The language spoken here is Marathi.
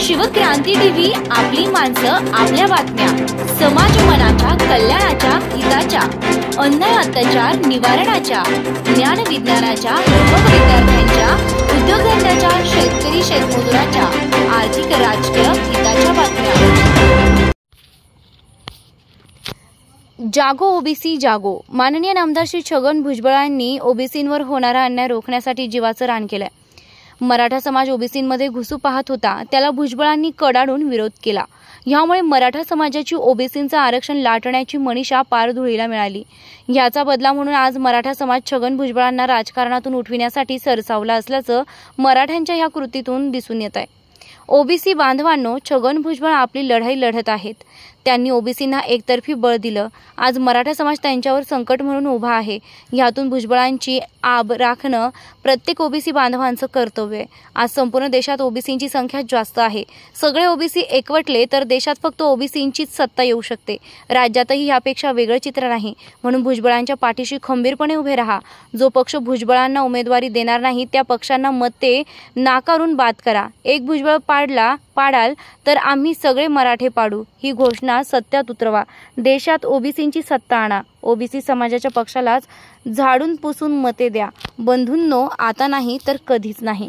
शिवक्रांती टीव्ही, आपली माणसं, आपल्या बातम्या, समाज मनाच्या कल्याणाच्या, हिताच्या, अन्याय अत्याचार निवारणाच्या, ज्ञान विज्ञानाच्या, युवक विद्यार्थ्यांच्या, उद्योगधंद्याच्या, शेतकरी शेतमजुराच्या, आर्थिक राजकीय हिताच्या बातम्या। जागो ओबीसी जागो। माननीय नामदार श्री छगन भुजबळ यांनी ओबीसींवर होणारा अन्याय रोखण्यासाठी जीवाचं रान केलंय। मराठा समाज ओबीसींमध्ये घुसू पाहत होता, त्याला भुजबळांनी कडाडून विरोध केला। यामुळे मराठा समाजाची ओबीसींचं आरक्षण लाटण्याची मनीषा पारधुळीला मिळाली। याचा बदला म्हणून आज मराठा समाज छगन भुजबळांना राजकारणातून उठविण्यासाठी सरसावला असल्याचं मराठ्यांच्या या कृतीतून दिसून येत आहे। ओबीसी बांधवांनो, छगन भुजबळ आपली लढाई लढत आहेत। त्यांनी ओबीसींना एकतर्फी बळ दिलं। आज मराठा समाज त्यांच्यावर संकट म्हणून उभा आहे। यातून भुजबळांची आब राखणं प्रत्येक ओबीसी बांधवांचं कर्तव्य आहे। आज संपूर्ण देशात ओबीसींची संख्या जास्त आहे। सगळे ओबीसी एकवटले तर देशात फक्त ओबीसींचीच सत्ता येऊ शकते। राज्यातही यापेक्षा वेगळं चित्र नाही। म्हणून भुजबळांच्या पाठीशी खंबीरपणे उभे राहा। जो पक्ष भुजबळांना उमेदवारी देणार नाही त्या पक्षांना मते नाकारून बाद करा। एक भुजबळ पाडाल तर आम्ही सगळे मराठे पाडू, ही घोषणा सत्यात उतरवा। देशात ओबीसींची सत्ता आणा। ओबीसी समाजाच्या पक्षालाच झाडून पुसून मते द्या। बंधूंनो, आता नाही तर कधीच नाही।